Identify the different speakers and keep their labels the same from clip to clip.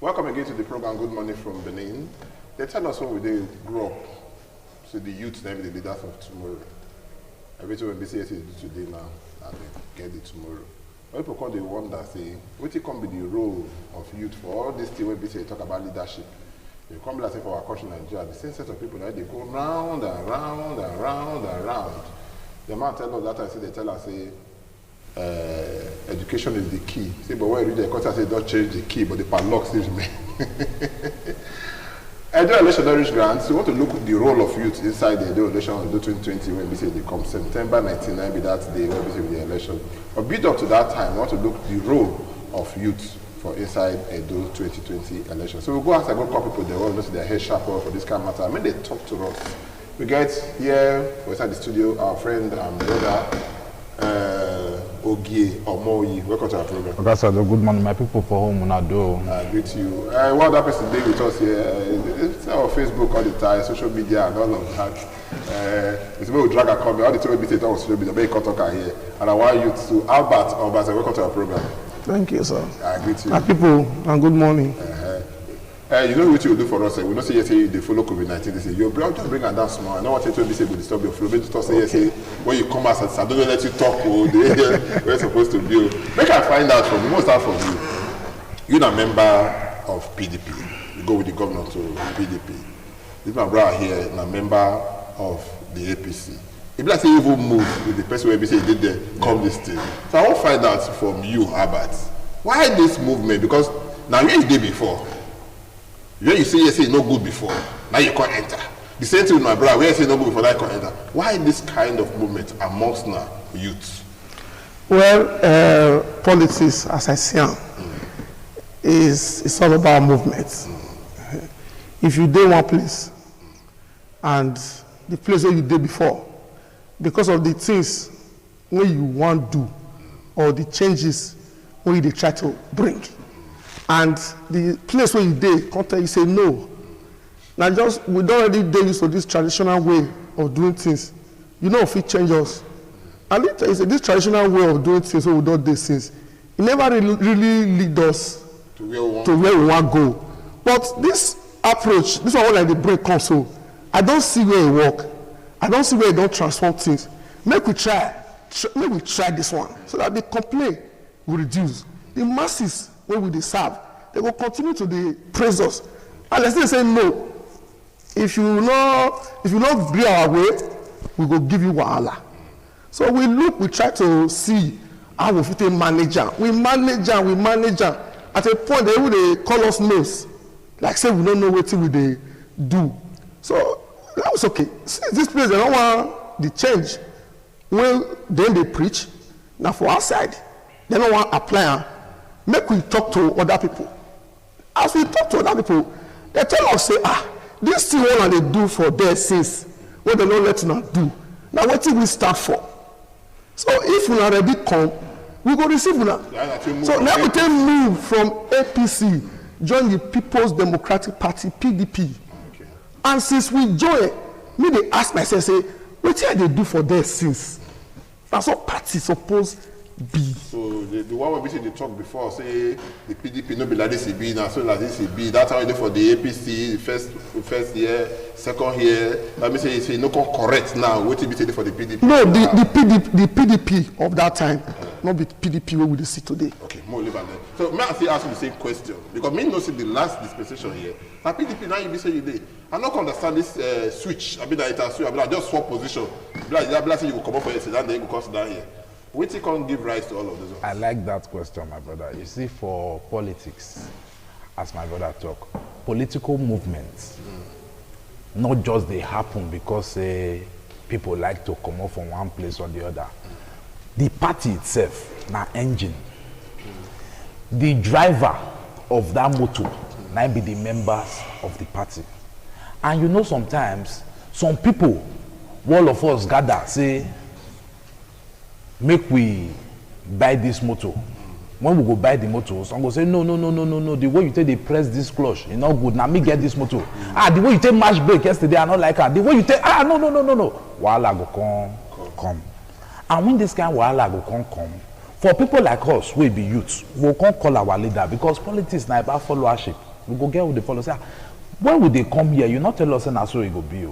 Speaker 1: Welcome again to the program Good Morning from Benin. They tell us when we did grow up, so the youth then be the leaders of tomorrow. Everything when BCS is do today now, and they get it tomorrow. When people come, they wonder, say, what can be the role of youth for all this thing when BCS talk about leadership? They come like say for our country Nigeria, the same set of people that they go round and round and round and round. The man tell us that I say they tell us say education is the key. Say, but when you read the content, say don't change the key, but the padlock still remain. Edo election don't reach grants. You want to look at the role of youth inside the Edo election of 2020 when we say they come September 19, be that day when we say the election. But build up to that time, we want to look at the role of youth for inside Edo 2020 election. So we'll go ask a good couple people, they want to see their head sharper for this kind of matter. I mean, they talk to us. We get here, inside the studio, our friend and brother, Ogie Omoyi. Welcome to our program.
Speaker 2: Okay, sir, good morning, my people for home.
Speaker 1: I greet you. What other person today with us here? It's our Facebook all the time, social media and all of that. It's where we drag a comment. All the time we say on social media, make talk here. And I want you to Albert Obasa. Welcome to our program.
Speaker 3: Thank you, sir.
Speaker 1: I greet you.
Speaker 3: My people, and good morning.
Speaker 1: You know what you will do for us? We don't say yes, they follow COVID-19. They say your brother just bring her down small. I know what you will be say will disturb your flow. Maybe just say yes, when you come out, I don't let you talk. Oh, we're supposed to be. Make I find out from you. Most start from you. You're a member of PDP. You go with the governor to PDP. This my brother here, is a member of the APC. If like say you even move with the person where we say he did the come this thing. So I want to find out from you, Albert, why this movement? Because now you did before. When you say yes, say no good before, now you can't enter. The same thing with my brother, where you say no good before, now you can't enter. Why this kind of movement amongst now youths?
Speaker 3: Well, politics, as I see them, is all about movements. If you did one place, and the place where you did before, because of the things where you want to do, or the changes where they try to bring, and the place where you did, contact you say no. Now just we don't already dey used to this traditional way of doing things. You know if it change us. And this traditional way of doing things, so we don't do things, it never really lead us to where we want to go. But this approach, this one like the break comes, so I don't see where it work. I don't see where it don't transform things. Make we try this one so that the complaint will reduce. The masses where we serve, they will continue to praise us. And let's say no. If you not be our way, we go give you wahala. So we try to see how we fit manage am. We manage am. At a point they will call us names. Like say we don't know what we they do. So that was okay. Since this place they don't want the change. When then they preach, now for our side, they don't want to apply am. Make we talk to other people. As we talk to other people, they tell us say, this thing what they do for their sins, what they don't let you not do. Now what we start for? So if we already come, we go receive now. So now we can move from APC, join the People's Democratic Party, PDP. Okay. And since we join, me they ask myself, say, what did they do for their sins? That's what party supposed be.
Speaker 1: So the one we they talk before, say the PDP no be like this be now, so like this be. That's how they do for the APC, the first year, second year. Let me say no correct now. What it be for the PDP?
Speaker 3: No, the PDP of that time, not the PDP where we see today.
Speaker 1: Okay, more live and then. So may I ask you the same question? Because me no see the last dispensation here. Now PDP now you be say you dey. I not understand this switch. I mean that it has switch. I mean I just swap position. Like say you go come up for yesterday, then you go come down here. Which can't give rise to all of this?
Speaker 2: I like that question, my brother. You see, for politics, as my brother talk, political movements, not just they happen because people like to come up from one place or the other. The party itself, now engine. The driver of that motor, now be the members of the party. And you know sometimes, some people, all of us gather, say, make we buy this motor. When we go buy the motor, some go say no. The way you take they press this clutch, it's not good. Now me get this motor. The way you take march brake yesterday, I not like her. The way you take no. Wahala go come. And when this kind of wahala go come, for people like us, we be youths, we can't call our leader because politics na about followership. We go get with the follow. Say, when would they come here? You not tell us and so it go be.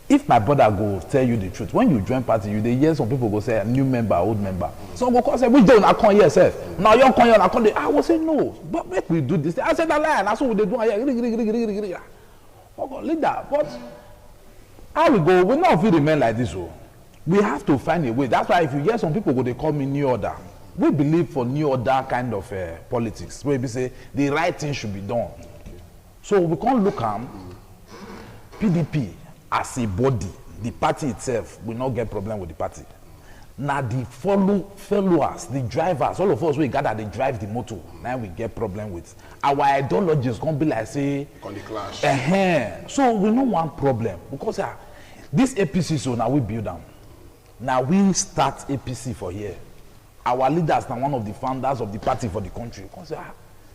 Speaker 2: If my brother go tell you the truth, when you join party, you they hear some people go say new member, old member. Some go call say, which day I come here, self? Now you come here, I come there. I will say no, but make we do this. I said that lie, that's what they do here. Oh God, leader, but how we go? We not feel remain like this. Oh. We have to find a way. That's why if you hear some people go, they call me new order. We believe for new order kind of politics, where we say the right thing should be done. So we can't look at PDP as a body. The party itself will not get problem with the party. Now the followers, the drivers, all of us we gather, they drive the motor. Now we get problem with. Our ideology is going to be like say,
Speaker 1: on the clash.
Speaker 2: So we don't want problem because this APC so now we build them. Now we start APC for here. Our leaders now one of the founders of the party for the country. Because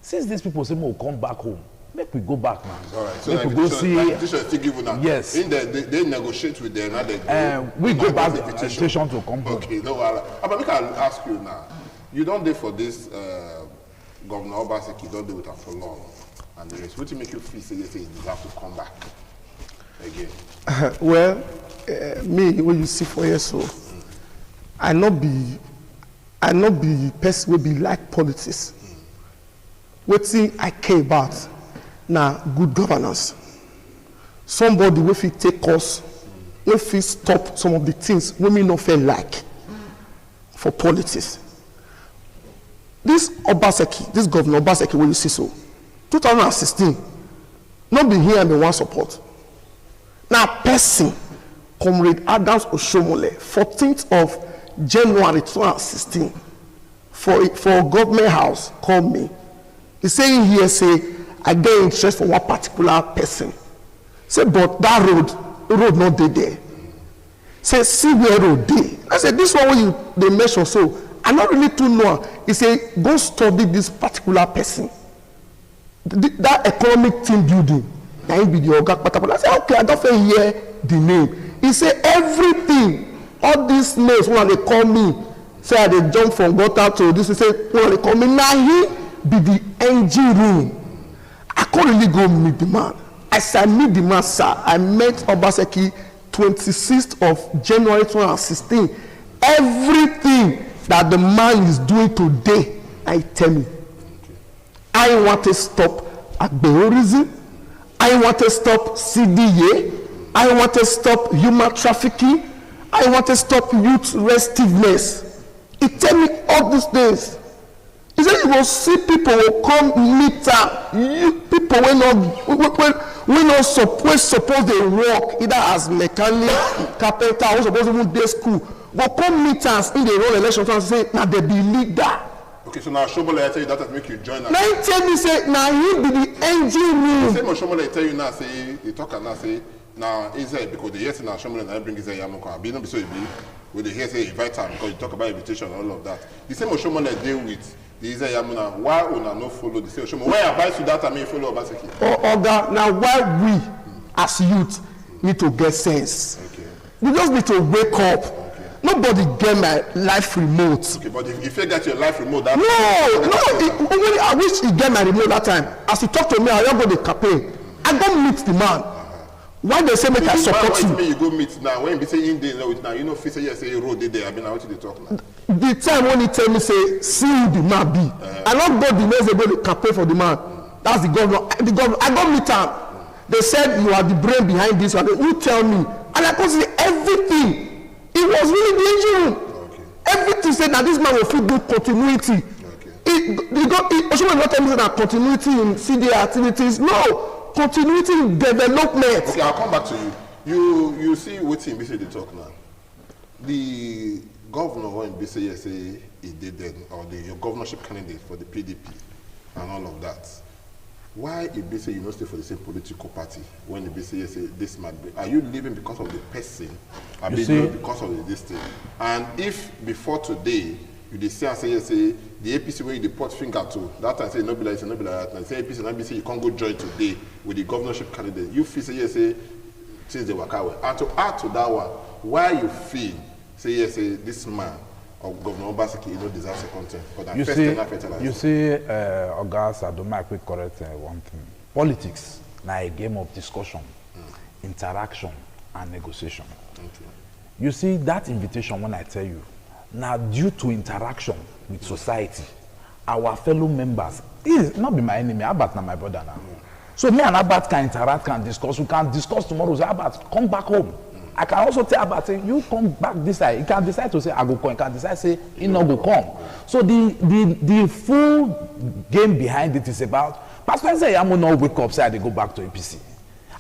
Speaker 2: since these people say we'll come back home, make we go back now.
Speaker 1: All right. So
Speaker 2: make we go see.
Speaker 1: Still given now.
Speaker 2: Yes.
Speaker 1: In they negotiate with them. Now they
Speaker 2: we go back the invitation to come home.
Speaker 1: Okay. No. But I ask you now. You don't do for this Governor Obaseki. You don't do it for long. And the rest. What do you make you feel? Say you deserve to come back again.
Speaker 3: Well, me when you see for years so, I not be person will be like politics. What thing I care about now good governance. Somebody will take us, will stop some of the things women not feel like for politics. This Obaseki, this Governor Obaseki, where you see so, 2016, not be here and be one support. Now person, Comrade Adams Oshomole, 14th of January 2016, for government house, called me. He saying here, say, I get interest for one particular person. Say, but that road not there. Say, see where road dey. I said, this one where they measure so, I not really too know. He say, go study this particular person. That economic team building, now be the Oga. I said, okay, I don't hear the name. He say, everything, all these names, when they call me, say they jump from gutter to this, he say, when they call me, now he be the engine room. I can't really go meet the man. As I meet the man, sir, I met Obaseki 26th of January 2016. Everything that the man is doing today, I tell me. I want to stop agberorism. I want to stop CDA. I want to stop human trafficking. I want to stop youth restiveness. He tell me all these things. He said you will see people will come meet am. People will not suppose they work either as mechanic, carpenter, or suppose even day school. But come meet us in the role election and say, now they be leader.
Speaker 1: Okay, so now Shomole I tell you that make you join us.
Speaker 3: Now he tell me say, now he be the engine room.
Speaker 1: Same Shomole tell you now say, they talk and now say, now is it because the yes now Shomole and I bring his Yamoko. I be not be so be. When they hear say invite him because you talk about invitation and all of that. The same Shomole deal with. Why una no follow the same? Why advice you that I mean follow Obaseki? Oga,
Speaker 3: now why we as youth need to get sense? Okay. We just need to wake up. Okay. Nobody get my life remote.
Speaker 1: Okay, but if you get your life remote, that
Speaker 3: I wish he get my remote that time. As he talk to me, I don't go the campaign. I don't meet the man. Why they say make I support you?
Speaker 1: You go meet now. When you say in there now, you know, if you say yes, say road there. I mean, how they talk now?
Speaker 3: The time when he tell me say, see who the man be. I not go the next day go the campaign for the man. That's the governor. The governor. I go meet him. They said you are the brain behind this one. Who tell me? And I consider everything. It was really the engine room. Okay. Everything said that this man will fit do continuity. Okay. Oshima not tell me that continuity in CDA activities. No. Continuity in development.
Speaker 1: Okay, I'll come back to you. You see what in BC they talk now. The governor when BC say he did then, or your governorship candidate for the PDP and all of that. Why if BC you not stay for the same political party when the BC say this might be? Are you leaving because of the person? Are you leaving because of this thing? And if before today you say and say the APC where you deport finger to that time say no be like that and say APC and BC you can't go join today with the governorship candidate. You feel say since they work out. And to add to that one, why you feel say this man of Governor Obaseki, deserve second term.
Speaker 2: You see, August, I don't mind quick correct one thing. Politics, now a game of discussion, interaction, and negotiation.
Speaker 1: Okay.
Speaker 2: You see, that invitation, when I tell you, now due to interaction with society, our fellow members, he is not be my enemy, Abat not my brother now. So me and Abat can interact, can discuss, we can discuss tomorrow, say Abat, come back home. I can also tell Abat, say, you come back this side. You can decide to say, I go come, you can decide to say, he no go come. So the full game behind it is about, Pastor say, I'm going to wake up, say, they go back to APC.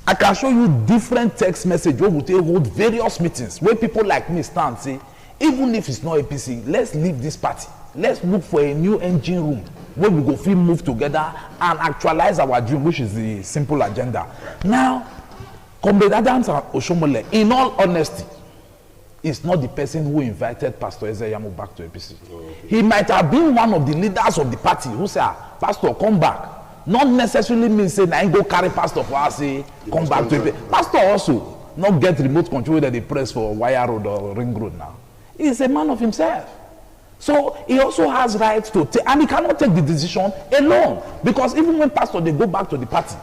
Speaker 2: I can show you different text messages where we hold various meetings where people like me stand say, even if it's not APC, let's leave this party. Let's look for a new engine room where we go feel move together and actualize our dream, which is the simple agenda. Now, Comrade Adams and Oshomole, in all honesty, is not the person who invited Pastor Ezeyamu back to APC. Okay. He might have been one of the leaders of the party who said, Pastor, come back. Not necessarily means say I go carry pastor for us say come back to it. Pastor also not get remote control that they press for wire road or ring road now. He is a man of himself. So he also has rights to take, and he cannot take the decision alone. Because even when pastor they go back to the party,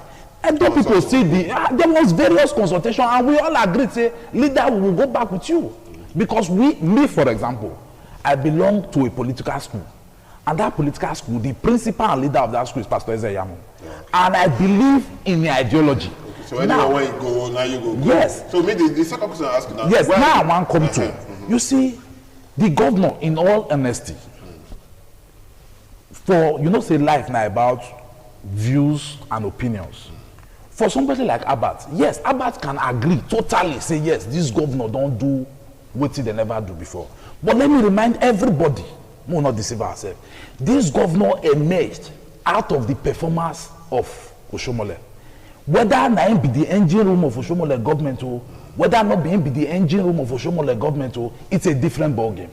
Speaker 2: and then people see there was various consultation and we all agreed say leader we will go back with you. Because me for example, I belong to a political school. And that political school, the principal and leader of that school is Pastor Ezeyamu. Yeah. And I believe in the ideology.
Speaker 1: Okay, so anywhere where you go, now you go.
Speaker 2: Yes.
Speaker 1: So maybe the second question I ask you now.
Speaker 2: Yes, now I want to come to. You see, the governor, in all honesty, for, say life now about views and opinions. For somebody like Abat, yes, Abat can agree, totally say, yes, this governor don't do what they never do before. But let me remind everybody, we will not deceive ourselves. This governor emerged out of the performance of Oshomole. Whether not be the engine room of Oshomole government or whether not be the engine room of Oshomole government or it's a different ballgame.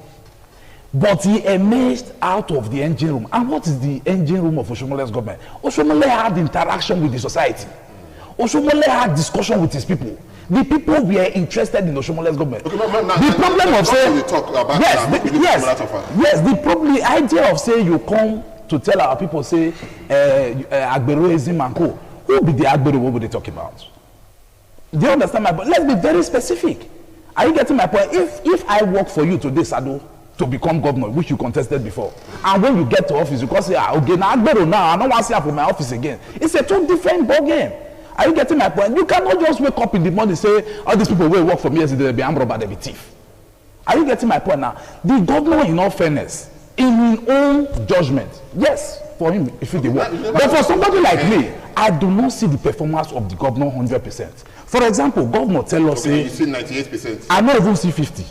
Speaker 2: But he emerged out of the engine room. And what is the engine room of Oshomole's government? Oshomole had interaction with the society. Oshomole had discussion with his people. The people were interested in Oshomole's government. Okay, the problem of saying the problem, the idea of saying you come to tell our people say Agberoism and co. Who be the Agbero? What would they talk about? Do you understand my point? Let's be very specific. Are you getting my point? If I work for you today, Sado, to become governor, which you contested before, and when you get to office, you can say, okay, now Agbero now, I don't want to see her for my office again. It's a two different ball game. Are you getting my point? You cannot just wake up in the morning and say, all these people will work for me yesterday, they'll be armed robber, they'll be thief. Are you getting my point now? The governor, in all fairness, in his own judgment, yes, for him, if he work. But for somebody like me, I do not see the performance of the governor 100%. For example, governor tell us,
Speaker 1: okay, you see 98%.
Speaker 2: I don't even see 50.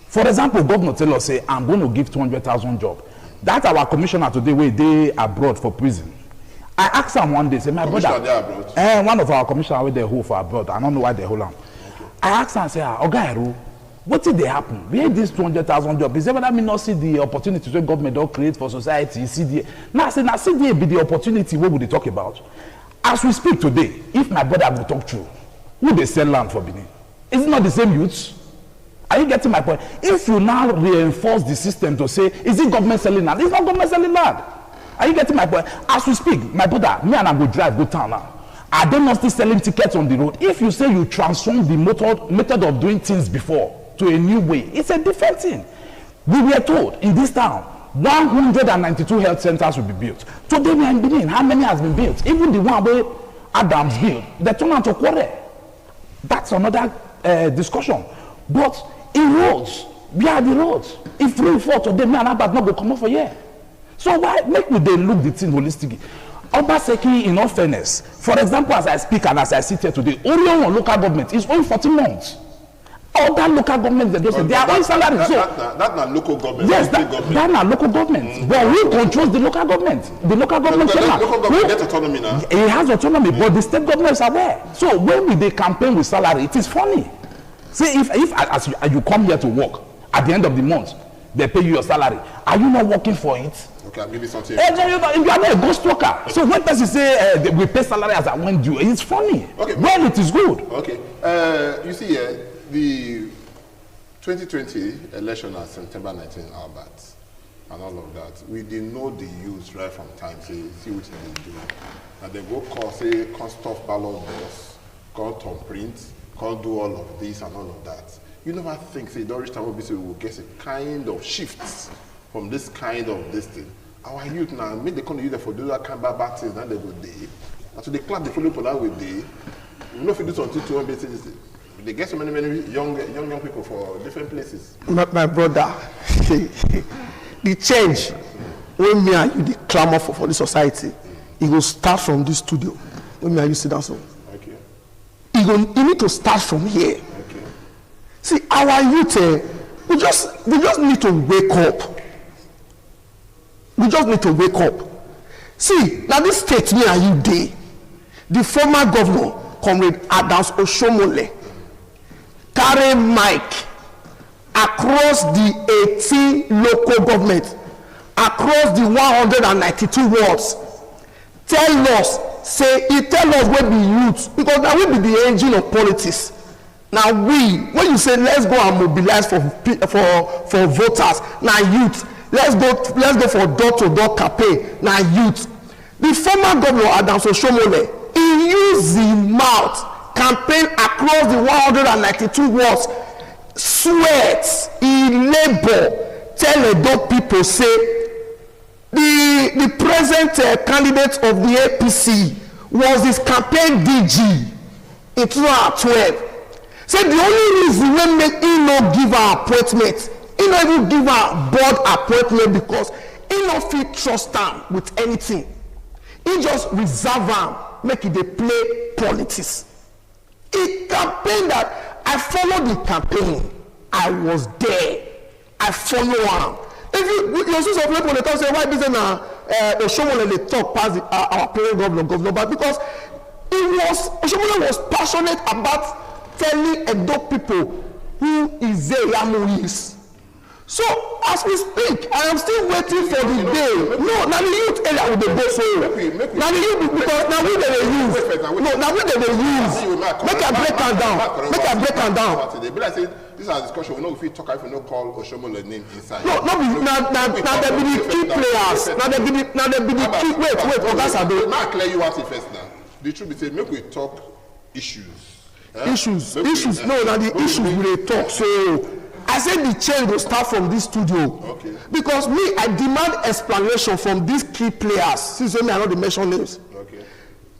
Speaker 2: For example, governor tell us, say, I'm going to give 200,000 jobs. That our commissioner today, where they abroad for prison. I asked him one day, say, my brother, one of our commissioners they hold for abroad. I don't know why they hold on. Okay. I asked him, say, Oga, what did they happen? We had this 200,000 jobs. Is that me not see the opportunity to government don't create for society? CDA. Now, I say, now CDA be the opportunity. What would they talk about? As we speak today, if my brother will talk true, who they sell land for Benin? Is it not the same youths? Are you getting my point? If you now reinforce the system to say, is it government selling land? It's not government selling land. Are you getting my point? As we speak, my brother, me and I will drive, go town now. Are they not still selling tickets on the road? If you say you transform the method of doing things before to a new way, it's a different thing. We were told in this town, 192 health centers will be built. Today we are in Benin. How many has been built? Even the one where Adams built, they turn out to quarrel. That's another discussion. But in roads, we are the roads. If rain fall today, me and Abat not go come up for here. So why make we they look the thing holistically? Obaseki, in all fairness, for example, as I speak and as I sit here today, only on local government is only 14 months. Other local governments, they are on salary.
Speaker 1: That's not local government.
Speaker 2: Yes, that's not local government. But who controls the local government? The local government.
Speaker 1: The local government gets autonomy now.
Speaker 2: It has autonomy, but the state governments are there. So when they campaign with salary, it is funny. See, if as you come here to work, at the end of the month, they pay you your salary. Are you not working for it?
Speaker 1: Okay, I'll give you something.
Speaker 2: You are not a ghost worker. So when person say we pay salary as I went due, it's funny.
Speaker 1: Okay.
Speaker 2: Well, it is good.
Speaker 1: Okay. You see, 2020 election on September 19, Albert, and all of that. We didn't know the use right from time, say, see what they do. And they go call, say, can't stuff ballot box, can't turn print, can't do all of this and all of that. You never think, say, don't reach time we will get a kind of shifts from this kind of this thing. Our youth now, make the country use for do that kind of bad things, then they go day. And so they clap the follow for that with day. You know if you do something to one basis, they get so many young people for different places.
Speaker 3: My brother, the change when me and you the clamor for the society, it will start from this studio. When me and you sit down so.
Speaker 1: Okay.
Speaker 3: You need to start from here.
Speaker 1: Okay.
Speaker 3: See, our youth, we just need to wake up. We just need to wake up. See, now this state me and you dey, the former governor, Comrade Adams Oshomole, carry mic across the 18 local government, across the 192 wards, tell us, say, he tell us where be youth, because now we be the engine of politics. Now when you say let's go and mobilize for voters, now youth, let's go for door-to-door campaign, now youth. The former governor Adams Oshomole, he used his mouth campaign across the 192 wards, sweat, he labor, tell Edo people say the present candidate of the APC was his campaign DG in 2012. Say the only reason wey make him no give her appointment, he no even give her board appointment because he no fit trust am with anything. He just reserve am make he dey play politics. He campaign that I follow the campaign. I was there. I follow am. If you see some people they talk say why this na Oshomole dey talk pass our parent governor, but because Oshomole was passionate about telling Edo people who Izeyamu is. So as we speak, I am still waiting for the day. No, now the youth area will be go so. Now the youth because now we they use. No, now we they use. Make I break am down. Make I break am down.
Speaker 1: But I say this is a discussion. We know if we talk, if we not call Oshomole name inside.
Speaker 3: No, now they be the key players. Now they be the key. Wait, Oga Sado.
Speaker 1: Now clear you out first now. The truth be said, make we talk issues.
Speaker 3: Issues. No, now the issues we dey talk. So I said the change will start from this studio.
Speaker 1: Okay.
Speaker 3: Because me, I demand explanation from these key players. Since when I know the mention names.
Speaker 1: Okay.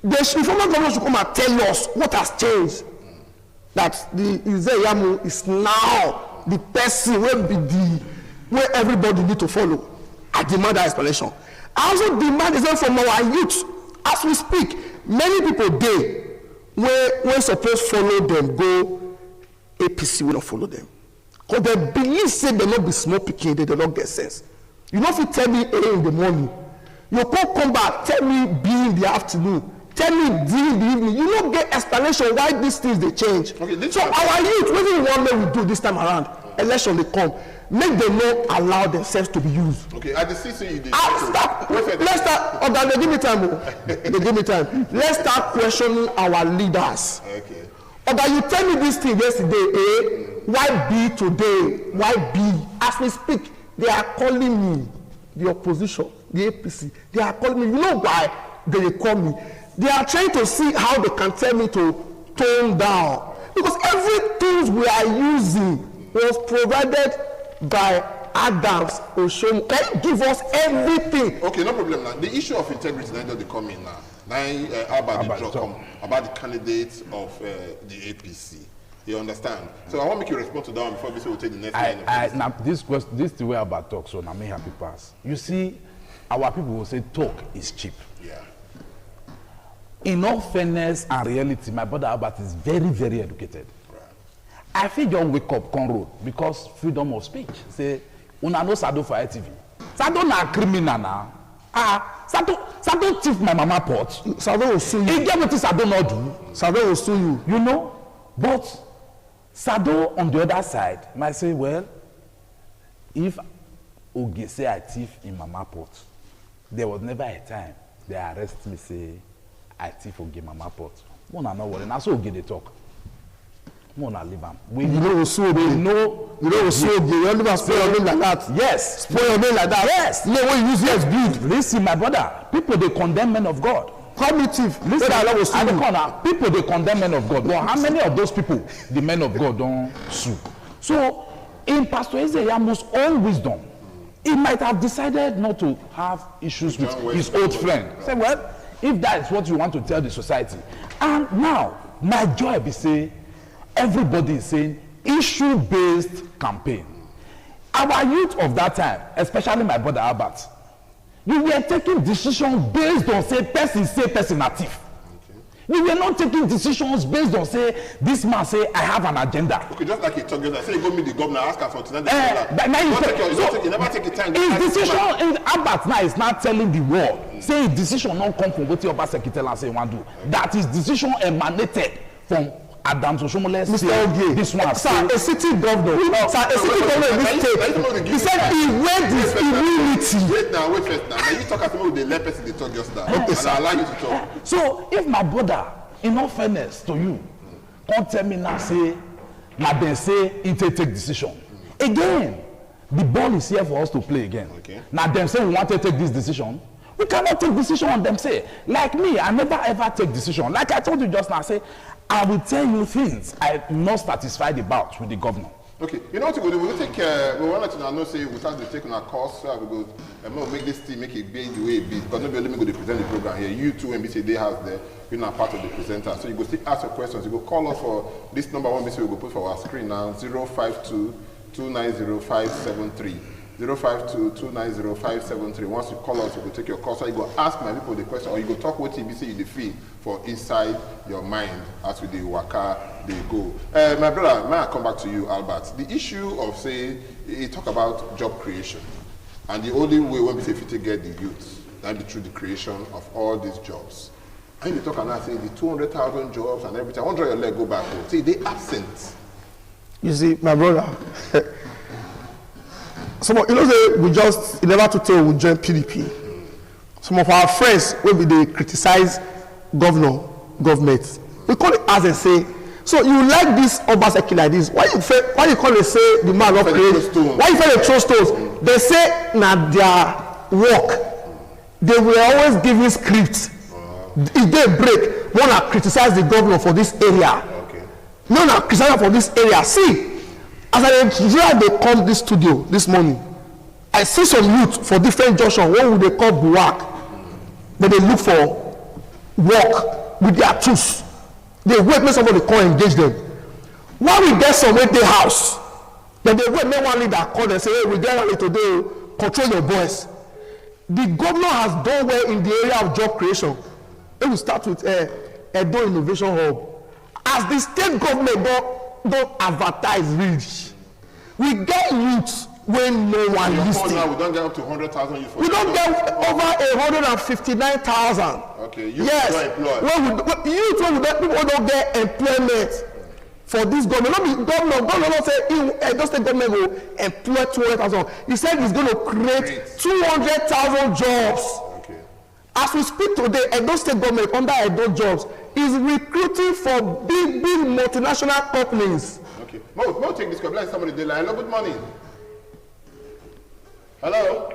Speaker 3: The former governor should come and tell us what has changed. That the Izeyamu is now the person where everybody need to follow. I demand that explanation. I also demand it from our youth. As we speak, many people dey where supposed follow them go APC will not follow them. Because they believe say they not be small pikin, they do not get sense. You know if you tell me A in the morning, you come back, tell me B in the afternoon, tell me D in the evening, you don't get explanation why these things they change. Okay, so our youth, what do you want them to do this time around? Election they come, make them not allow themselves to be used.
Speaker 1: Okay, at the CC you did.
Speaker 3: Let's start. Oh, they give me time. They give me time. Let's start questioning our leaders.
Speaker 1: Okay.
Speaker 3: Or you tell me this thing yesterday, A, why B today? Why B? As we speak, they are calling me, the opposition, the APC, they are calling me. You know why they call me? They are trying to see how they can tell me to tone down. Because everything we are using was provided by Adams Oshomole. Can you give us everything?
Speaker 1: Okay, no problem now. The issue of integrity, now they come in now. Now about the candidates of the APC. You understand? So I want to make you respond to that one before we will take the next line.
Speaker 2: Now this is the way about talk, so now me happy pass. You see, our people will say talk is cheap.
Speaker 1: Yeah.
Speaker 2: In all fairness and reality, my brother Albert is very, very educated.
Speaker 1: Right.
Speaker 2: I feel don't wake up con road because freedom of speech. Say, una no Sado for ITV. Sado na criminal now. Sado thief my mama pot.
Speaker 3: Sado will sue you.
Speaker 2: He get what Sado not do.
Speaker 3: Sado will sue you.
Speaker 2: You know? But Sado on the other side might say, well, if Oge say I thief in mama pot, there was never a time they arrest me say I thief Oge mama pot. One and not worry. Now so Oge they talk. Mona leave am.
Speaker 3: You know you only must spoil your name like that.
Speaker 2: Yes.
Speaker 3: Spoil your name like that.
Speaker 2: Yes.
Speaker 3: You know when you use yes build.
Speaker 2: Listen, my brother, people they condemn men of God.
Speaker 3: Cognitive.
Speaker 2: Listen, at the corner, people they condemn men of God. But how many of those people the men of God don't sue? So in Pastor Ezeyamu's own wisdom, he might have decided not to have issues with his old friend. Say, well, if that is what you want to tell the society. And now, my joy be say, everybody is saying issue-based campaign. Our youth of that time, especially my brother Albert, we were taking decisions based on say person na thief. We were not taking decisions based on say this man say I have an agenda.
Speaker 1: Okay, just like he told you, say you go meet the governor, ask her for tonight.
Speaker 2: You
Speaker 1: never take the time.
Speaker 2: His decision in Albert now is not telling the world. Say his decision not come from what the Obaseki tell and say he want to do. That his decision emanated from Adams Oshomole's
Speaker 3: Mr. Ogie,
Speaker 2: this one.
Speaker 3: Sir, a city governor. Sir, a city governor in this state. He said he weighed his immunity.
Speaker 1: Wait first now. Now you talk as if the lay person they talk just now. Okay, and I allow you to talk.
Speaker 2: So if my brother, in all fairness to you, can't tell me now say, now then say he take decision. Again, the ball is here for us to play again.
Speaker 1: Okay.
Speaker 2: Now them say we want to take this decision. We cannot take decision on them say. Like me, I never ever take decision. Like I told you just now, say, I will tell you things I'm not satisfied about with the governor.
Speaker 1: Okay, you know what we will do? We will take we want to know say we start to take on our course so we go make this team make it be the way it be. Because nobody let me go to present the program here. You too NBC Day House there, you're not part of the presenter. So you go still ask your questions, you go call us for this number one we will put for our screen now 052 290 052-290-573. Once you call us, you go take your call. So you go ask my people the question, or you go talk with TBC you the feel for inside your mind as with the waka they go. My brother, may I come back to you, Albert? The issue of say you talk about job creation, and the only way when we say to get the youth, that be through the creation of all these jobs. And you talk and I say the 200,000 jobs and everything. I wonder your leg go back home. See, they absent.
Speaker 3: You see, my brother. Some of, you know, say we just, in never to tell we join PDP. Some of our friends, when they criticize government, we call it as they say. So you like this Obaseki like this? Why you call it say the man of create? Why you say they throw stones? They say na their work. They will always give you scripts. If they break, wanna criticize the governor for this area.
Speaker 1: Okay.
Speaker 3: No, na criticize for this area. See. As they come this studio this morning, I see some youth for different junctions. What would they call buwak? But they look for work with their tools. They wait make somebody come engage them. Why we get some at their house? Then they wait make one leader call and say, hey, we get rally today, control your voice. The governor has done well in the area of job creation. It will start with Edo Innovation Hub. As the state government don't advertise reach. We get youths when no one listens.
Speaker 1: Now we don't get up to 100,000 youth.
Speaker 3: We don't get over 159,000.
Speaker 1: Okay, youth
Speaker 3: yes.
Speaker 1: Youth
Speaker 3: people don't get employment for this government. Not the government. Government don't say just the government will employ 200,000. He said he's going to create 200,000 jobs.
Speaker 1: Okay.
Speaker 3: As we speak today, Edo State government under Edo Jobs is recruiting for big multinational companies.
Speaker 1: Okay. Mo take this call. Like somebody they like, hello, good morning. Hello.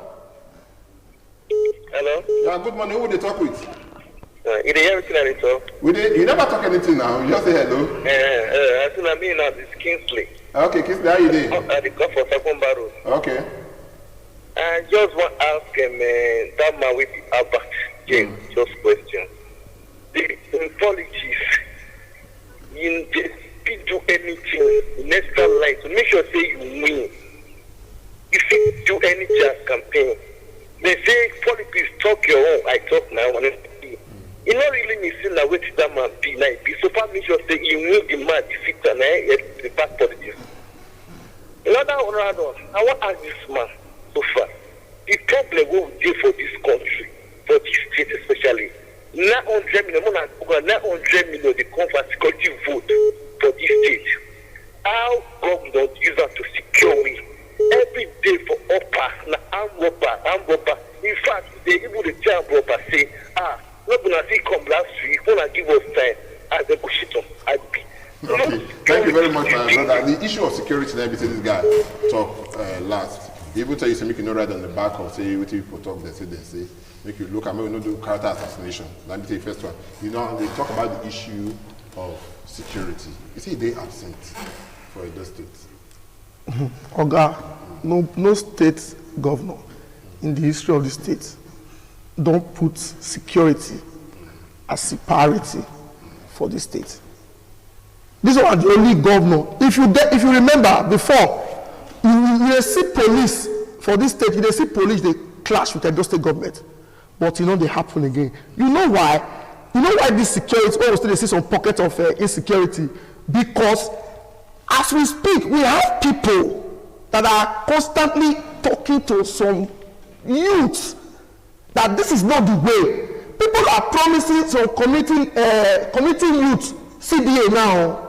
Speaker 4: Hello.
Speaker 1: Yeah, good morning. Who would they talk with?
Speaker 4: You didn't hear everything I talk.
Speaker 1: You never talk anything now. You just say hello.
Speaker 4: I think I'm being at this Kingsley.
Speaker 1: Okay, Kingsley, how you doing?
Speaker 4: At the call for second barrel.
Speaker 1: Okay.
Speaker 4: I just want to ask that man with Albert James just question. In politics, you do anything in extra life to make sure say you win. If you do any just campaign, they say politics talk your own. I talk now. You know really me see that way to that man be like be so far make sure say you win the man defeat and the back politics. Another one, I want to ask this man so far. The problem we will deal for this country, for this state especially. 900 million they come for security vote for this state. How government use that to secure we every day for upper, armed robber. In fact, they even the tell robber say, not gonna see come last week, wanna give us time as they push it on.
Speaker 1: Okay, thank you very much, my brother. The issue of security, let me say this guy talk last. He even tell you, say, make you no write on the back of, say, what people talk, they say, make you look at, maybe not do character assassination. Let me tell you first one. You know, they talk about the issue of security. You see, they absent for Edo State.
Speaker 3: Oga, no state governor in the history of the state don't put security as a priority for the state. This was the only governor. If you remember before, you see police for this state, you see police, they clash with the state government. But you know they happen again. You know why? You know why this security, oh, still they see some pocket of insecurity? Because as we speak, we have people that are constantly talking to some youths that this is not the way. People are promising some committing youth CDA now.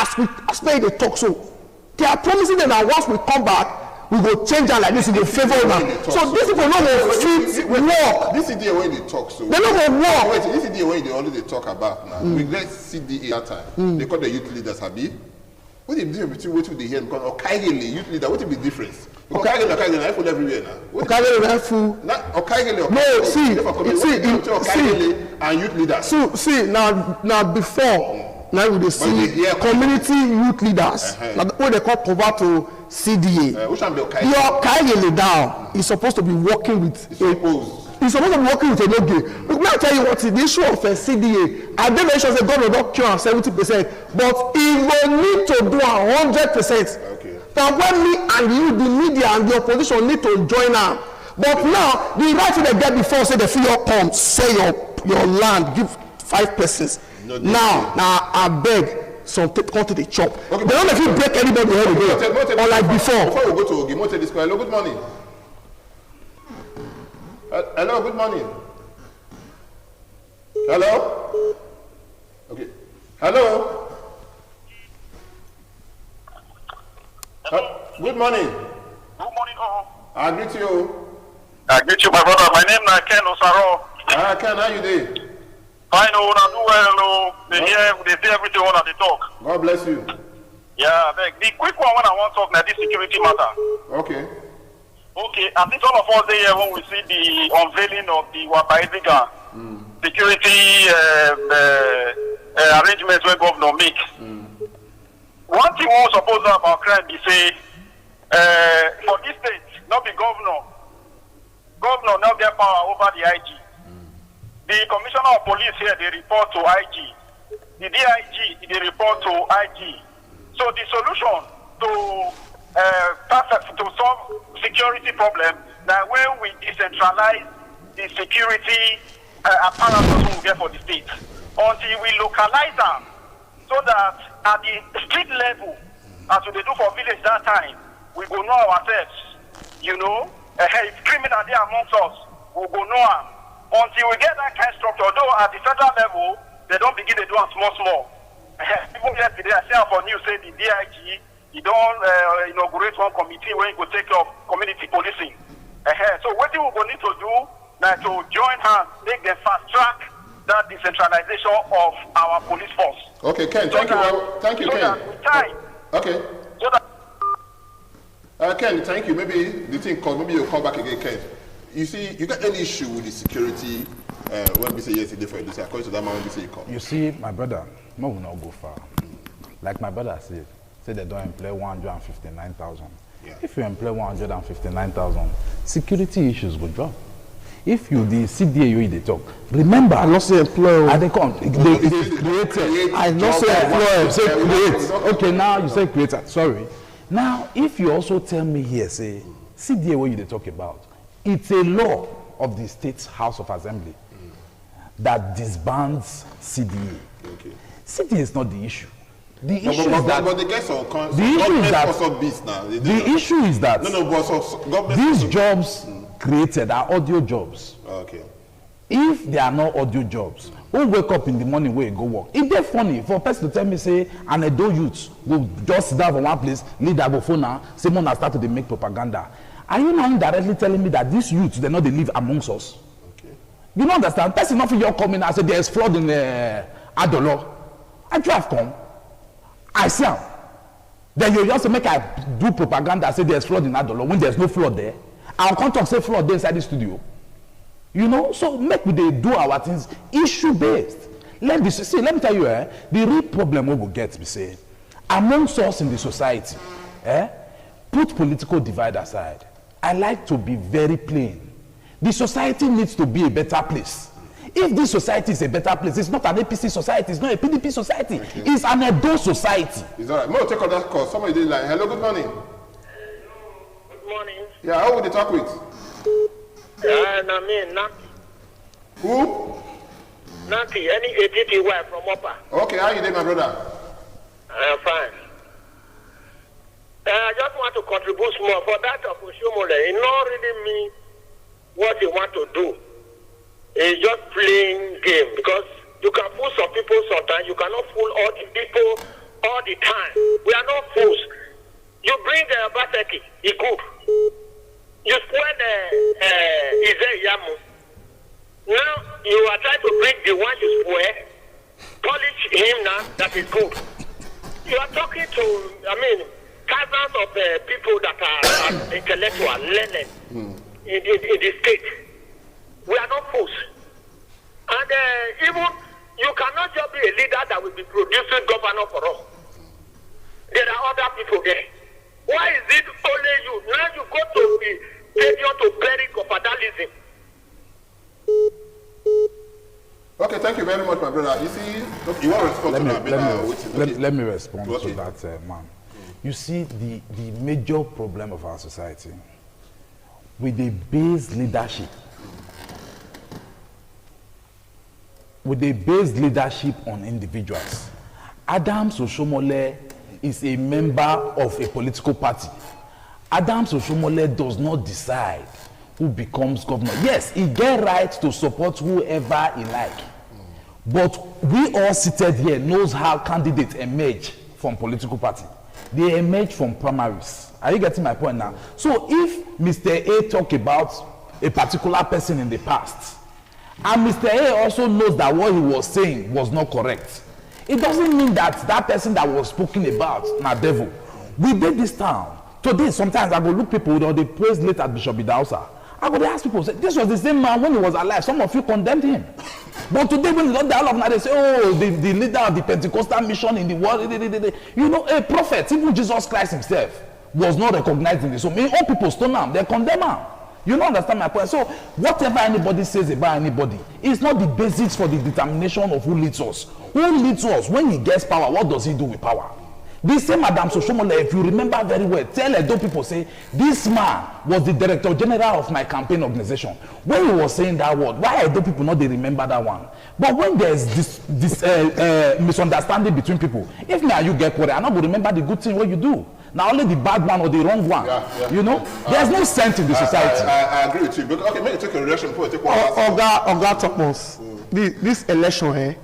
Speaker 3: As they talk so, they are promising them that once we come back, we will change that like this in the favor now. So these people no go fit work.
Speaker 1: This CDA when they talk so.
Speaker 3: They no go work.
Speaker 1: Wait, this CDA when they already talk about now. We get CDA that time. They call the youth leaders, Abi. What is the difference between what they hear because Okaigele youth leader? What is the difference? Okaigele, I full everywhere now.
Speaker 3: Okaigele, I full.
Speaker 1: Okaigele.
Speaker 3: No, see,
Speaker 1: and youth leaders.
Speaker 3: So see now before. Now we see community youth leaders, what they call convert to CDA. Your Kaigele now is supposed to be working with he's supposed to be working with a no-gay. Let me tell you what the issue of a CDA. I don't mention the government don't cure 70%, but he will need to do 100%.
Speaker 1: Okay.
Speaker 3: Now when me and you, the media and the opposition need to join now. But now the right thing they get before say the fee come, say your land, give 5 persons. Now I beg some come to the chop. Okay, they don't let you break anybody head again. Or like before.
Speaker 1: Before we go to Gmfb this hello, good morning. Hello, good morning. Hello? Okay. Hello? Good morning.
Speaker 5: Good morning, all.
Speaker 1: I greet you.
Speaker 5: I greet you, my brother. My name is Ken Osaro.
Speaker 1: Ken, how you doing?
Speaker 5: Fine, I do well. They hear everything when they talk.
Speaker 1: God bless you.
Speaker 5: Yeah, the quick one when I want to talk now, this security matter.
Speaker 1: Okay.
Speaker 5: Okay, I think all of us there when we see the unveiling of the Wapaiziga security arrangements where governor make. One thing we suppose know about crime is say for this state, not the governor. Governor now get power over the IG. The commissioner of police here, they report to IG. The DIG, they report to IG. So the solution to solve security problem, now when we decentralize the security apparatus we get for the state, until we localize them, so that at the street level, as we do for village that time, we go know ourselves. You know, if criminal there amongst us, we go know them. Until we get that kind of structure, although at the federal level, they don't begin to do it small. Even yesterday, I saw for news say the DIG, he don't inaugurate one committee where he will take care of community policing. So what we will need to do now to join hands, make them fast track that decentralization of our police force.
Speaker 1: Okay, Ken, thank you, Ken. Okay. Ken, thank you. Maybe the thing called, maybe you'll come back again, Ken. You see, you got any issue with the security when we say yesterday for Edo, according to that man when we say you come?
Speaker 2: You see, my brother, no will not go far. Like my brother said they don't employ 159,000.
Speaker 1: Yeah.
Speaker 2: If you employ 159,000, security issues will drop. If you the CDA they talk, remember
Speaker 3: I not say employer.
Speaker 2: I they come they create. I not say employer, say create. Okay, now you say creator. Sorry. Now, if you also tell me here, say CDA what you they talk about, it's a law of the State House of Assembly that disbands CDA. Okay. CDA is not the issue. The issue is that
Speaker 1: they get some
Speaker 2: the issue is that
Speaker 1: beats now.
Speaker 2: The issue is that these jobs created are audio jobs.
Speaker 1: Okay.
Speaker 2: If they are not audio jobs, who wake up in the morning where you go work? It's very funny for a person to tell me, say, an Edo youth will just sit down for one place, lead the phone now, someone has started to make propaganda. Are you now indirectly telling me that these youths, they know they live amongst us?
Speaker 1: Okay.
Speaker 2: You don't understand? Person not for your coming and say there's flood in Adolo. I have come. I see am. Then you just make I do propaganda say there's flood in Adolo when there's no flood there. I'll come talk say flood there inside the studio. You know, so make we dey do our things issue based. Let me tell you, the real problem we will get, we say, amongst us in the society, put political divide aside. I like to be very plain. The society needs to be a better place. If this society is a better place, it's not an APC society, it's not a PDP society, it's an Edo society.
Speaker 1: It's all right. Mo, take on that call. Somebody did like, hello, good morning.
Speaker 4: Good morning.
Speaker 1: Yeah, how would you talk with?
Speaker 4: Naki.
Speaker 1: Who?
Speaker 4: Naki, any ATTY from Upper.
Speaker 1: Okay, how you doing, my brother?
Speaker 4: I'm fine. I just want to contribute more for that of Oshomole. It not really mean what you want to do. It's just playing game because you can fool some people sometimes. You cannot fool all the people all the time. We are not fools. You bring Baseki, he good. You spoil Ize Yamu. Now you are trying to bring the one you spoil, polish him now, that is good. You are talking to, thousands of people that are intellectual, learned in the state. We are not fools. And even you cannot just be a leader that will be producing governor for us. There are other people there. Why is it only you? Now you go to the stadium to bury confederalism.
Speaker 1: Okay, thank you very much, my brother. You see, you want to respond to that?
Speaker 2: Let me respond to that, man. You see, the major problem of our society, with the base leadership, on individuals. Adams Oshomole is a member of a political party. Adams Oshomole does not decide who becomes governor. Yes, he get right to support whoever he like. But we all seated here knows how candidates emerge from political party. They emerge from primaries. Are you getting my point now? So if Mr. A talk about a particular person in the past, and Mr. A also knows that what he was saying was not correct, it doesn't mean that that person that was spoken about na devil. We did this town. Today, sometimes I go look people, they praise late at Bishop Idausa. I go ask people, say, this was the same man when he was alive. Some of you condemned him. But today, when the dialogue now, they say, oh, the leader of the Pentecostal mission in the world, you know, a prophet, even Jesus Christ himself, was not recognized in this. So many people stone him, they condemn him. You don't understand my point. So whatever anybody says about anybody, it's not the basics for the determination of who leads us. Who leads us? When he gets power, what does he do with power? This same Madam Soshomole, if you remember very well, tell Edo people say, this man was the director general of my campaign organization. When he was saying that word, why Edo people not they remember that one? But when there's this misunderstanding between people, if me and you get quarrel, I'm not going to remember the good thing what you do. Now only the bad one or the wrong one. You know, there's no sense in the society.
Speaker 1: I agree with you. But okay, maybe take a reaction before you take one.
Speaker 3: Oga Thomas, this election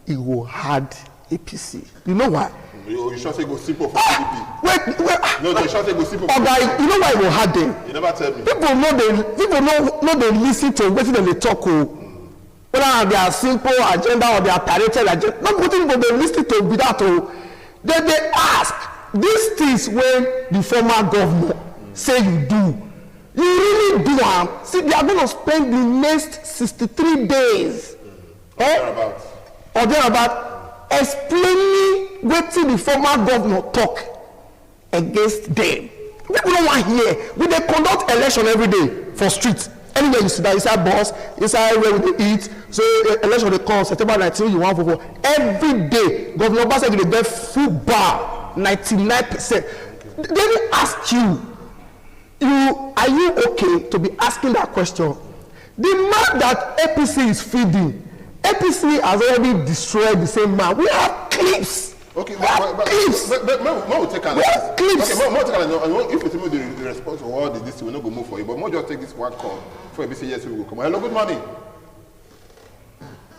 Speaker 3: it will hard APC. You know why?
Speaker 1: You should say go simple for PDP.
Speaker 3: Wait.
Speaker 1: No, you should say go simple.
Speaker 3: Oga, you know why it will hard them?
Speaker 1: You never tell me.
Speaker 3: People know they listen to what they talk. Whether they are simple agenda or they are targeted agenda. Not putting people they listen to without. They ask. These things when the former governor say you do, you really do them. See, they are going to spend the next 63 days or thereabout explaining what the former governor talk against them. People don't want to hear. We they conduct election every day for streets. Anywhere you see that, inside bus, inside where we eat. So election they come September 19, you want for every day. Governor Baseki they get full bar. 99%. They ask you, are you okay to be asking that question? The man that APC is feeding, APC has already destroyed the same man. We have clips.
Speaker 1: Okay,
Speaker 3: clips.
Speaker 1: But more take an
Speaker 3: clips.
Speaker 1: Okay, more take an if you tell me the response to all this, we will not go move for you. But more just take this one call before you say yes, we will come. Hello, good morning.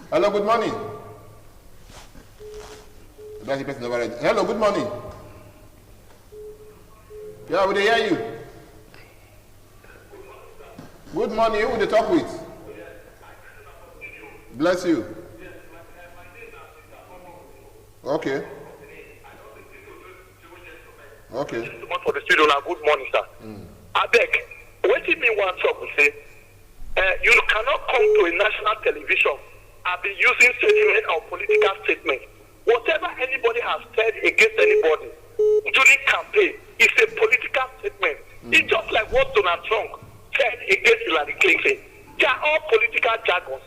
Speaker 1: Hello, good morning. Hello, good morning. Yeah, we hear you. Good morning. Who would they talk with? Bless you. Okay. Okay.
Speaker 4: For the studio now, good morning, sir. I beg, what do you mean one talk? Say, you cannot come to a national television and be using statement or political statement. Whatever anybody has said against anybody during campaign is a political statement. It's just like what Donald Trump said against Hillary Clinton. They are all political jargons.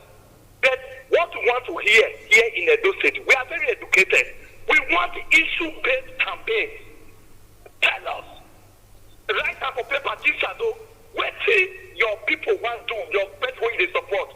Speaker 4: But what we want to hear here in Edo State, we are very educated. We want issue-based campaigns. Tell us. Write up a paper, what your people want to do, your best way they support.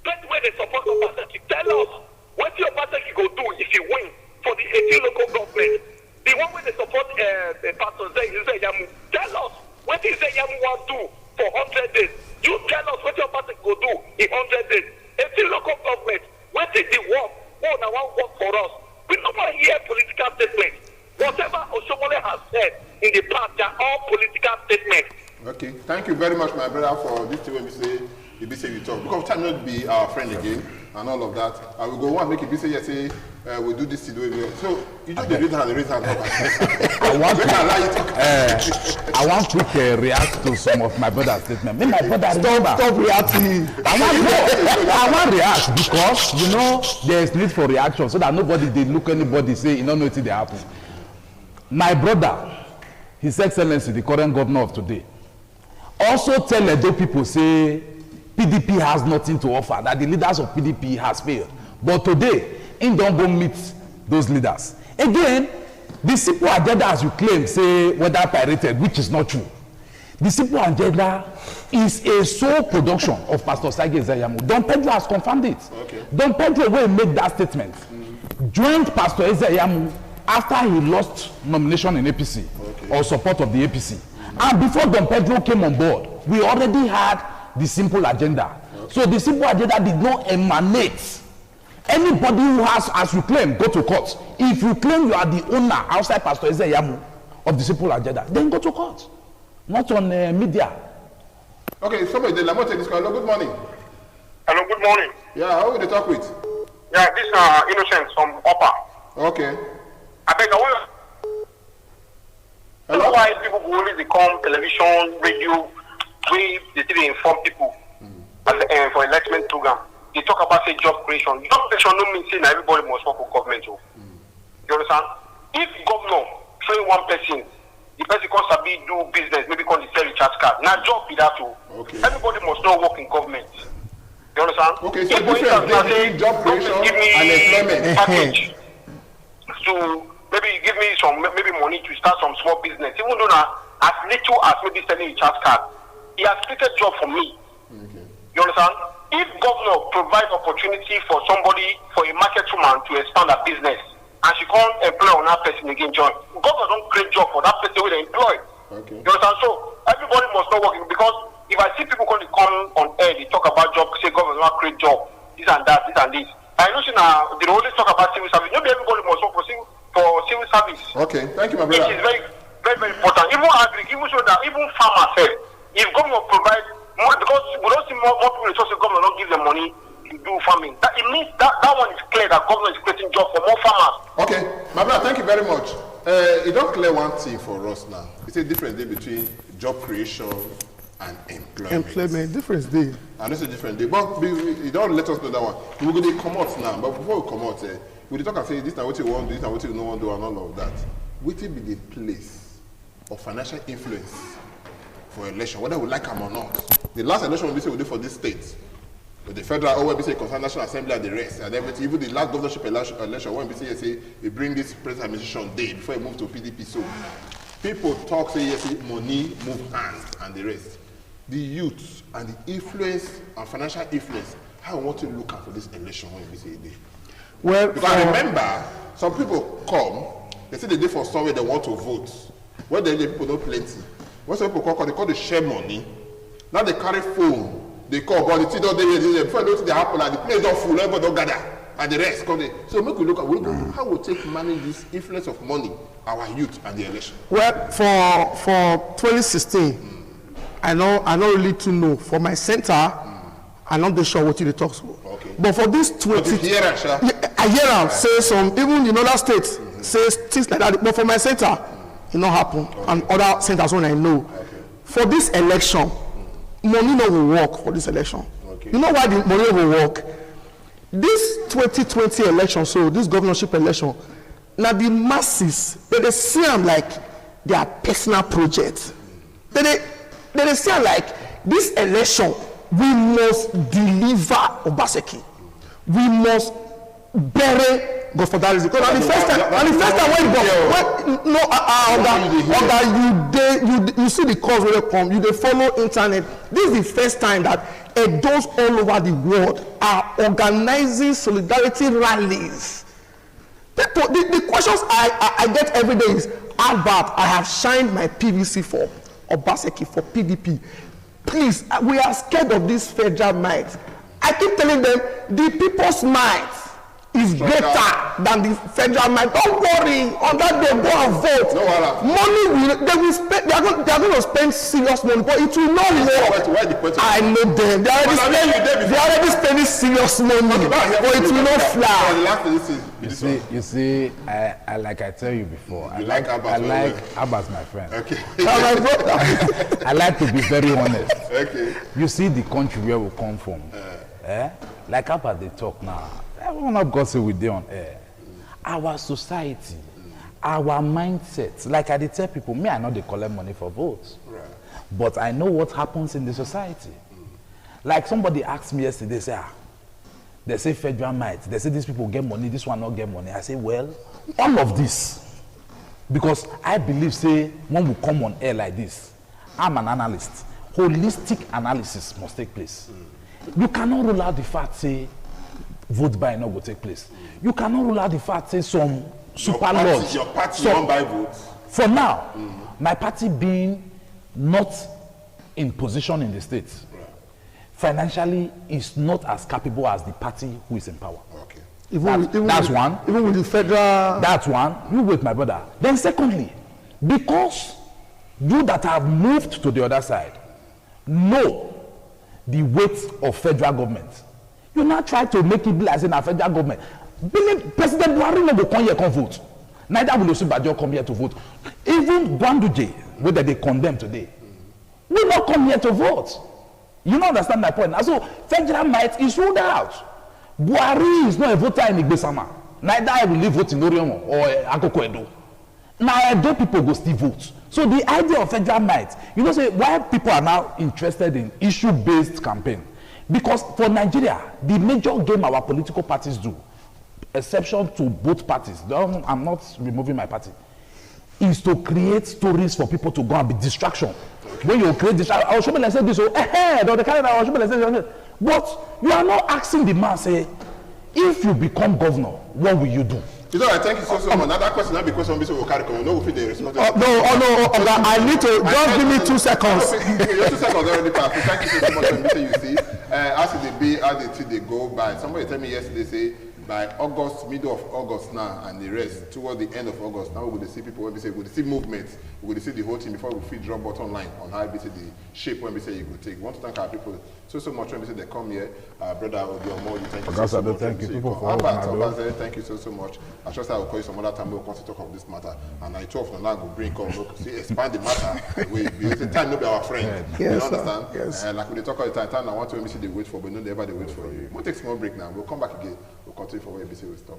Speaker 4: Best way they support Obaseki. Tell us what your Obaseki go do if you win for the 18 local government. The one way they support Pastor Zeyamu. Tell us what is Zeyamu want to do for 100 days. You tell us what your Obaseki go do in 100 days. 18 local government, what is the work? Oh, now one work for us. We don't want to hear political statements. Whatever Oshomole has said in the past, they are all political statements.
Speaker 1: Okay, thank you very much, my brother, for this thing when we say we talk. Because time not be our friend again and all of that. I will go on make it be say yes, say we do this today. So you just raise hand.
Speaker 2: I want quick react to some of my brother's statement. Me, my brother, stop reacting. I want react because you know there is need for reaction so that nobody they look anybody say you don't know what they happen. My brother, His Excellency, the current governor of today, also tell Edo people say PDP has nothing to offer, that the leaders of PDP has failed. But today, he don't go meet those leaders. Again, the simple agenda, as you claim, say whether pirated, which is not true. The simple agenda is a sole production of Pastor Sage Ezeyamu. Don Pedro has confirmed it. Okay. Don Pedro will make that statement. Joined Pastor Ezeyamu after he lost nomination in APC or support of the APC. And before Don Pedro came on board, we already had the simple agenda. So the simple agenda did not emanate. Anybody who has, as you claim, go to court. If you claim you are the owner outside Pastor Ezeyamu of the simple agenda, then go to court. Not on media.
Speaker 1: Okay, somebody, the Lamont, this hello, good morning.
Speaker 5: Hello, good morning.
Speaker 1: Yeah, how will they talk with?
Speaker 5: Yeah, this is Innocent from Upper.
Speaker 1: Okay.
Speaker 5: I beg, I want to know why people who only come television, radio, we they inform people for enlightenment program. They talk about say job creation. Job creation no mean saying everybody must work for government. You understand? If governor train one person, the person can be do business, maybe can sell recharge card. Now job be that too. Okay. Everybody must not work in government. You understand?
Speaker 1: Okay, so different between job creation and employment
Speaker 5: package. So maybe give me some maybe money to start some small business. Even though now as little as maybe selling a recharge card, he has created job for me. Okay. You understand? If governor provides opportunity for somebody, for a market woman to expand her business, and she can't employ on that person again, join, governor don't create job for that person who they employ. Okay. You understand? So everybody must not work because if I see people come on air, they talk about job, say government not create job, this and that, this and this. I know now they always talk about civil service. Maybe everybody must work for civil service.
Speaker 1: Okay, thank you, my brother.
Speaker 5: It is very, very, very important. Even agri, even so that even farmers say, if government provide more, because we don't see more people resources, the government don't give them money to do farming. That it means that one is clear that government is creating jobs for more farmers.
Speaker 1: Okay, my brother, thank you very much. It don't clear one thing for us now. It's a difference day between job creation and employment.
Speaker 3: Employment, difference day.
Speaker 1: And it's a different day. But you don't let us know that one. We will come out now. But before we come out, we talk and say this is what you want to do, this is what you don't want to do, and all of that. What will be the place of financial influence for election, whether we like them or not? The last election we did for this state, with the federal OMBC concerned National Assembly and the rest, and everything, even the last governorship election, OMBC say they bring this present administration day before it move to PDP. So people talk, say yes, money, move hands, and the rest. The youth and the influence and financial influence, how I want to look at for this election when we say day. Well, because I remember some people come, they say they did for somewhere they want to vote. When the people don't plenty. When some people call, they call the share money. Now they carry phone, they call, but the thing don't they before they they happen, and the place don't full, everybody don't gather, and the rest come there. So make we look at how we take manage this influence of money, our youth and the election.
Speaker 3: Well, for 2016. I don't really to know. For my center, I'm not sure what you talk about. Okay. But for this 20, I hear say some even in other states say things like that. But for my center, it not happen, and other centers when I know. For this election, money no will work for this election. You know why the money will work? This 2020 election, so this governorship election, now the masses, they see them like their personal project. They see them like this election, we must deliver Obaseki. We must bury God for that reason. Because the first time when you see the cause where they come, you they follow internet. This is the first time that those all over the world are organizing solidarity rallies. The questions I get every day is, Albert, I have shined my PVC for Obaseki, for PDP. Please, we are scared of this federal might. I keep telling them, the people's might is greater than the federal might. Don't worry, on that day, go and vote.
Speaker 1: No,
Speaker 3: money, they will spend, they are going to spend serious money, but it will not work. I know them. They are already spending serious money, but it will not fly.
Speaker 2: You see, I like I tell you before, I like Abbas, my friend.
Speaker 1: Okay.
Speaker 2: I like to be very honest.
Speaker 1: Okay.
Speaker 2: You see the country where we come from. Like Abbas, they talk now. Everyone of God say we dey on air. Our society, our mindset, like I dey tell people, me I know they collect money for votes.
Speaker 1: Right.
Speaker 2: But I know what happens in the society. Like somebody asked me yesterday, they say federal might, they say these people get money, this one not get money. I say, well, all of this, because I believe, say, when we come on air like this, I'm an analyst. Holistic analysis must take place. You cannot rule out the fact, say, vote by no go take place. You cannot rule out the fact, say, some super laws.
Speaker 1: Your party won by votes.
Speaker 2: For now, my party being not in position in the state, financially is not as capable as the party who is in power.
Speaker 1: Okay.
Speaker 2: That's one.
Speaker 3: Even with the federal.
Speaker 2: That's one. You wait, my brother. Then secondly, because you that have moved to the other side know the weight of federal government, you now try to make it be like saying a federal government. President Buhari no go come here come vote. Neither will Osinbajo come here to vote. Even Gwanduje, whether they condemn today, will not come here to vote. You don't understand my point. So federal might is ruled out. Buhari is not a voter in Igbesama. Neither I will leave vote in Oriomo or Akoko Edo. Now Edo people go still vote. So the idea of federal might, you know, say why people are now interested in issue-based campaign. Because for Nigeria, the major game our political parties do, exception to both parties, I'm not removing my party, is to create stories for people to go and be distraction. When you create distraction, I'll show me like say this, or the calendar, I'll show me like say, but you are not asking the man, say, if you become governor, what will you do?
Speaker 1: You know, I thank you so much. Another question, not because somebody will carry come. No, we feel the responsibility.
Speaker 3: I need to just give me 2 seconds.
Speaker 1: Your 2 seconds already passed. Thank you so much for meeting you see. As they go by. Somebody tell me yesterday, say by August, middle of August now, and the rest towards the end of August. Now we're going to see people when we say we're going to see movements. We're going to see the whole thing before we feed drop button line on how we say the shape when we say you go take. We want to thank our people so much when we say they come here. Brother Odiomo, thank you so much.
Speaker 2: Thank you people for
Speaker 1: Albert, thank you so much. I trust I will call you some other time. We'll continue to talk of this matter. And I talk now go bring come look see expand the matter. We the time no be our friend.
Speaker 3: Yes,
Speaker 1: you understand?
Speaker 3: Yes.
Speaker 1: Like when they talk all the time I want to see they wait for, but no they ever they wait for you. We'll take a small break now. We'll come back again. We'll continue for where we say we stop.